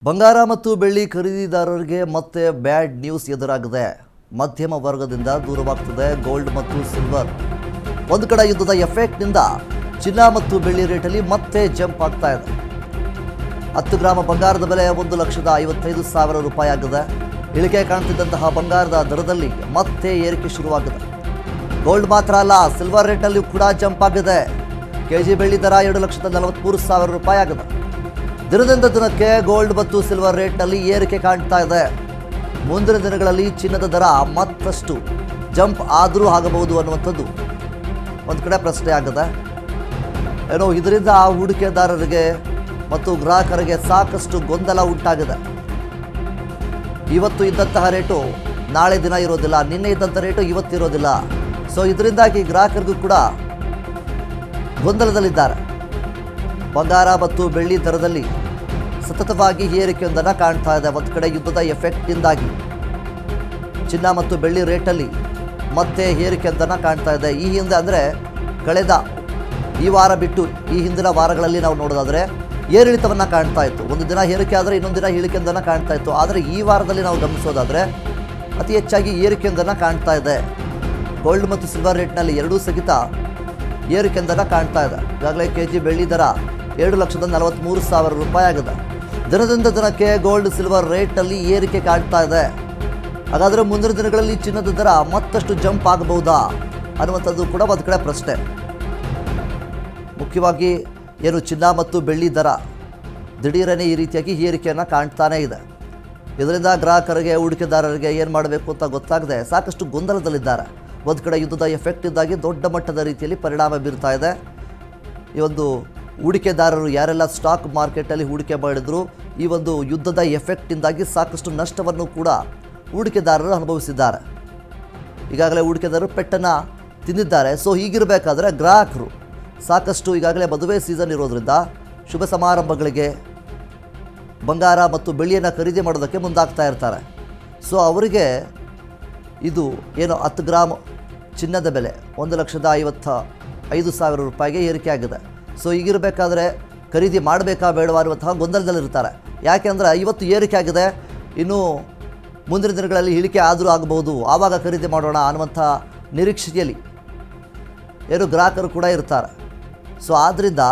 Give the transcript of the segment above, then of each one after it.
ಬಂಗಾರ ಮತ್ತು ಬೆಳ್ಳಿ ಖರೀದಿದಾರರಿಗೆ ಮತ್ತೆ ಬ್ಯಾಡ್ ನ್ಯೂಸ್ ಎದುರಾಗಿದೆ. ಮಧ್ಯಮ ವರ್ಗದಿಂದ ದೂರವಾಗ್ತಿದೆ ಗೋಲ್ಡ್ ಮತ್ತು ಸಿಲ್ವರ್. ಒಂದು ಕಡೆ ಯುದ್ಧದ ಎಫೆಕ್ಟ್ನಿಂದ ಚಿನ್ನ ಮತ್ತು ಬೆಳ್ಳಿ ರೇಟಲ್ಲಿ ಮತ್ತೆ ಜಂಪ್ ಆಗ್ತಾ ಇದೆ. 10 ಗ್ರಾಮ ಬಂಗಾರದ ಬೆಲೆ 1,55,000 ರೂಪಾಯಿ ಆಗಿದೆ. ಇಳಿಕೆ ಕಾಣ್ತಿದ್ದಂತಹ ಬಂಗಾರದ ದರದಲ್ಲಿ ಮತ್ತೆ ಏರಿಕೆ ಶುರುವಾಗಿದೆ. ಗೋಲ್ಡ್ ಮಾತ್ರ ಅಲ್ಲ, ಸಿಲ್ವರ್ ರೇಟಲ್ಲಿ ಕೂಡ ಜಂಪ್ ಆಗಿದೆ. ಕೆಜಿ ಬೆಳ್ಳಿ ದರ 2,43,000 ರೂಪಾಯಿ ಆಗಿದೆ. ದಿನದಿಂದ ದಿನಕ್ಕೆ ಗೋಲ್ಡ್ ಮತ್ತು ಸಿಲ್ವರ್ ರೇಟ್ನಲ್ಲಿ ಏರಿಕೆ ಕಾಣ್ತಾ ಇದೆ. ಮುಂದಿನ ದಿನಗಳಲ್ಲಿ ಚಿನ್ನದ ದರ ಮತ್ತಷ್ಟು ಜಂಪ್ ಆದರೂ ಆಗಬಹುದು ಅನ್ನುವಂಥದ್ದು ಒಂದು ಕಡೆ ಪ್ರಶ್ನೆ ಆಗಿದೆ. ಏನೋ ಇದರಿಂದ ಹೂಡಿಕೆದಾರರಿಗೆ ಮತ್ತು ಗ್ರಾಹಕರಿಗೆ ಸಾಕಷ್ಟು ಗೊಂದಲ ಉಂಟಾಗಿದೆ. ಇವತ್ತು ಇದ್ದಂತಹ ರೇಟು ನಾಳೆ ದಿನ ಇರೋದಿಲ್ಲ, ನಿನ್ನೆ ಇದ್ದಂಥ ರೇಟು ಇವತ್ತಿರೋದಿಲ್ಲ. ಸೊ ಇದರಿಂದಾಗಿ ಗ್ರಾಹಕರಿಗೂ ಕೂಡ ಗೊಂದಲದಲ್ಲಿದ್ದಾರೆ. ಬಂಗಾರ ಮತ್ತು ಬೆಳ್ಳಿ ದರದಲ್ಲಿ ಸತತವಾಗಿ ಏರಿಕೆಯೊಂದನ್ನು ಕಾಣ್ತಾ ಇದೆ. ಒಂದು ಕಡೆ ಯುದ್ಧದ ಎಫೆಕ್ಟ್ನಿಂದಾಗಿ ಚಿನ್ನ ಮತ್ತು ಬೆಳ್ಳಿ ರೇಟಲ್ಲಿ ಮತ್ತೆ ಏರಿಕೆಯೊಂದನ್ನು ಕಾಣ್ತಾ ಇದೆ. ಈ ಹಿಂದೆ ಅಂದರೆ ಕಳೆದ ಈ ವಾರ ಬಿಟ್ಟು ಈ ಹಿಂದಿನ ವಾರಗಳಲ್ಲಿ ನಾವು ನೋಡೋದಾದರೆ ಏರಿಳಿತವನ್ನು ಕಾಣ್ತಾ ಇತ್ತು. ಒಂದು ದಿನ ಏರಿಕೆ ಆದರೆ ಇನ್ನೊಂದು ದಿನ ಇಳಿಕೆಯೊಂದನ್ನು ಕಾಣ್ತಾ ಇತ್ತು. ಆದರೆ ಈ ವಾರದಲ್ಲಿ ನಾವು ಗಮನಿಸೋದಾದರೆ ಅತಿ ಹೆಚ್ಚಾಗಿ ಏರಿಕೆಯೊಂದನ್ನು ಕಾಣ್ತಾ ಇದೆ. ಗೋಲ್ಡ್ ಮತ್ತು ಸಿಲ್ವರ್ ರೇಟ್ನಲ್ಲಿ ಎರಡೂ ಸಹಿತ ಏರಿಕೆಯೊಂದನ್ನು ಕಾಣ್ತಾ ಇದೆ. ಈಗಾಗಲೇ ಕೆಜಿ ಬೆಳ್ಳಿ ದರ 2,43,000 ರೂಪಾಯಿ ಆಗಿದೆ. ದಿನದಿಂದ ದಿನಕ್ಕೆ ಗೋಲ್ಡ್ ಸಿಲ್ವರ್ ರೇಟ್ನಲ್ಲಿ ಏರಿಕೆ ಕಾಣ್ತಾ ಇದೆ. ಹಾಗಾದರೆ ಮುಂದಿನ ದಿನಗಳಲ್ಲಿ ಚಿನ್ನದ ದರ ಮತ್ತಷ್ಟು ಜಂಪ್ ಆಗಬಹುದಾ ಅನ್ನುವಂಥದ್ದು ಕೂಡ ಒಂದು ಕಡೆ ಪ್ರಶ್ನೆ. ಮುಖ್ಯವಾಗಿ ಏನು ಚಿನ್ನ ಮತ್ತು ಬೆಳ್ಳಿ ದರ ದಿಢೀರನೇ ಈ ರೀತಿಯಾಗಿ ಏರಿಕೆಯನ್ನು ಕಾಣ್ತಾನೇ ಇದೆ. ಇದರಿಂದ ಗ್ರಾಹಕರಿಗೆ ಹೂಡಿಕೆದಾರರಿಗೆ ಏನು ಮಾಡಬೇಕು ಅಂತ ಗೊತ್ತಾಗದೆ ಸಾಕಷ್ಟು ಗೊಂದಲದಲ್ಲಿದ್ದಾರೆ. ಒಂದು ಕಡೆ ಯುದ್ಧದ ಎಫೆಕ್ಟಿಂದಾಗಿ ದೊಡ್ಡ ಮಟ್ಟದ ರೀತಿಯಲ್ಲಿ ಪರಿಣಾಮ ಬೀರ್ತಾ ಇದೆ. ಈ ಒಂದು ಹೂಡಿಕೆದಾರರು ಯಾರೆಲ್ಲ ಸ್ಟಾಕ್ ಮಾರ್ಕೆಟಲ್ಲಿ ಹೂಡಿಕೆ ಮಾಡಿದ್ರು, ಈ ಒಂದು ಯುದ್ಧದ ಎಫೆಕ್ಟಿಂದಾಗಿ ಸಾಕಷ್ಟು ನಷ್ಟವನ್ನು ಕೂಡ ಹೂಡಿಕೆದಾರರು ಅನುಭವಿಸಿದ್ದಾರೆ. ಈಗಾಗಲೇ ಹೂಡಿಕೆದಾರರು ಪೆಟ್ಟನ್ನು ತಿಂದಿದ್ದಾರೆ. ಸೊ ಹೀಗಿರಬೇಕಾದ್ರೆ ಗ್ರಾಹಕರು ಸಾಕಷ್ಟು ಈಗಾಗಲೇ ಮದುವೆ ಸೀಸನ್ ಇರೋದ್ರಿಂದ ಶುಭ ಸಮಾರಂಭಗಳಿಗೆ ಬಂಗಾರ ಮತ್ತು ಬೆಳ್ಳಿಯನ್ನು ಖರೀದಿ ಮಾಡೋದಕ್ಕೆ ಮುಂದಾಗ್ತಾ ಇರ್ತಾರೆ. ಸೊ ಅವರಿಗೆ ಇದು ಏನು 10 ಗ್ರಾಮ್ ಚಿನ್ನದ ಬೆಲೆ 1,55,000 ರೂಪಾಯಿಗೆ ಏರಿಕೆ ಆಗಿದೆ. ಸೊ ಹೀಗಿರಬೇಕಾದ್ರೆ ಖರೀದಿ ಮಾಡಬೇಕಾ ಬೇಡವಾ ಅನ್ನುವಂತಹ ಗೊಂದಲದಲ್ಲಿರ್ತಾರೆ. ಯಾಕೆಂದರೆ ಇವತ್ತು ಏರಿಕೆ ಆಗಿದೆ, ಇನ್ನು ಮುಂದಿನ ದಿನಗಳಲ್ಲಿ ಇಳಿಕೆ ಆದರೂ ಆಗಬಹುದು, ಆವಾಗ ಖರೀದಿ ಮಾಡೋಣ ಅನ್ನುವಂಥ ನಿರೀಕ್ಷೆಯಲ್ಲಿ ಏನು ಗ್ರಾಹಕರು ಕೂಡ ಇರ್ತಾರೆ. ಸೊ ಆದ್ದರಿಂದ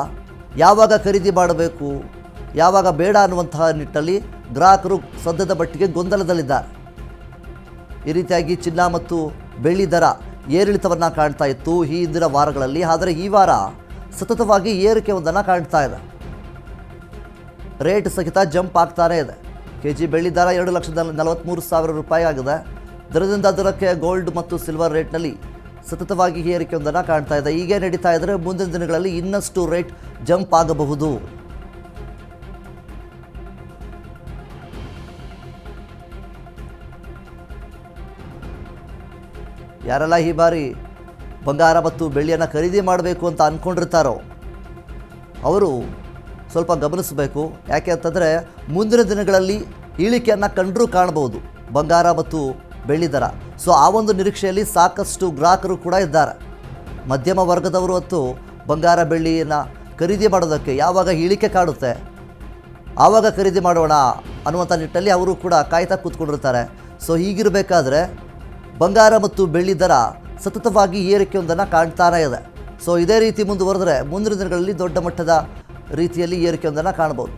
ಯಾವಾಗ ಖರೀದಿ ಮಾಡಬೇಕು ಯಾವಾಗ ಬೇಡ ಅನ್ನುವಂತಹ ನಿಟ್ಟಲ್ಲಿ ಗ್ರಾಹಕರು ಸದ್ಯದ ಮಟ್ಟಿಗೆ ಗೊಂದಲದಲ್ಲಿದ್ದಾರೆ. ಈ ರೀತಿಯಾಗಿ ಚಿನ್ನ ಮತ್ತು ಬೆಳ್ಳಿ ದರ ಏರಿಳಿತವನ್ನು ಕಾಣ್ತಾ ಇತ್ತು ಈ ಹಿಂದಿನ ವಾರಗಳಲ್ಲಿ. ಆದರೆ ಈ ವಾರ ಸತತವಾಗಿ ಏರಿಕೆ ಒಂದನ್ನು ಕಾಣ್ತಾ ಇದೆ. ರೇಟ್ ಸಹಿತ ಜಂಪ್ ಆಗ್ತಾನೇ ಇದೆ. ಕೆಜಿ ಬೆಳ್ಳಿ ದರ 2,43,000 ರೂಪಾಯಿ ಆಗಿದೆ. ದಿನದಿಂದ ದಿನಕ್ಕೆ ಗೋಲ್ಡ್ ಮತ್ತು ಸಿಲ್ವರ್ ರೇಟ್ನಲ್ಲಿ ಸತತವಾಗಿ ಏರಿಕೆ ಒಂದನ್ನು ಕಾಣ್ತಾ ಇದೆ. ಹೀಗೆ ನಡೀತಾ ಇದ್ದರೆ ಮುಂದಿನ ದಿನಗಳಲ್ಲಿ ಇನ್ನಷ್ಟು ರೇಟ್ ಜಂಪ್ ಆಗಬಹುದು. ಯಾರೆಲ್ಲ ಈ ಬಾರಿ ಬಂಗಾರ ಮತ್ತು ಬೆಳ್ಳಿಯನ್ನು ಖರೀದಿ ಮಾಡಬೇಕು ಅಂತ ಅಂದ್ಕೊಂಡಿರ್ತಾರೋ ಅವರು ಸ್ವಲ್ಪ ಗಮನಿಸಬೇಕು. ಯಾಕೆ ಅಂತಂದರೆ ಮುಂದಿನ ದಿನಗಳಲ್ಲಿ ಇಳಿಕೆಯನ್ನು ಕಂಡರೂ ಕಾಣ್ಬೋದು ಬಂಗಾರ ಮತ್ತು ಬೆಳ್ಳಿ ದರ. ಸೊ ಆ ಒಂದು ನಿರೀಕ್ಷೆಯಲ್ಲಿ ಸಾಕಷ್ಟು ಗ್ರಾಹಕರು ಕೂಡ ಇದ್ದಾರೆ. ಮಧ್ಯಮ ವರ್ಗದವರು ಹೊತ್ತು ಬಂಗಾರ ಬೆಳ್ಳಿಯನ್ನು ಖರೀದಿ ಮಾಡೋದಕ್ಕೆ ಯಾವಾಗ ಇಳಿಕೆ ಕಾಣುತ್ತೆ ಆವಾಗ ಖರೀದಿ ಮಾಡೋಣ ಅನ್ನುವಂಥ ನಿಟ್ಟಲ್ಲಿ ಅವರು ಕೂಡ ಕಾಯ್ತಾ ಕೂತ್ಕೊಂಡಿರ್ತಾರೆ. ಸೊ ಹೀಗಿರಬೇಕಾದ್ರೆ ಬಂಗಾರ ಮತ್ತು ಬೆಳ್ಳಿ ದರ ಸತತವಾಗಿ ಏರಿಕೆಯೊಂದನ್ನು ಕಾಣ್ತಾನೇ ಇದೆ. ಸೊ ಇದೇ ರೀತಿ ಮುಂದುವರೆದರೆ ಮುಂದಿನ ದಿನಗಳಲ್ಲಿ ದೊಡ್ಡ ಮಟ್ಟದ ರೀತಿಯಲ್ಲಿ ಏರಿಕೆಯೊಂದನ್ನು ಕಾಣ್ಬೋದು.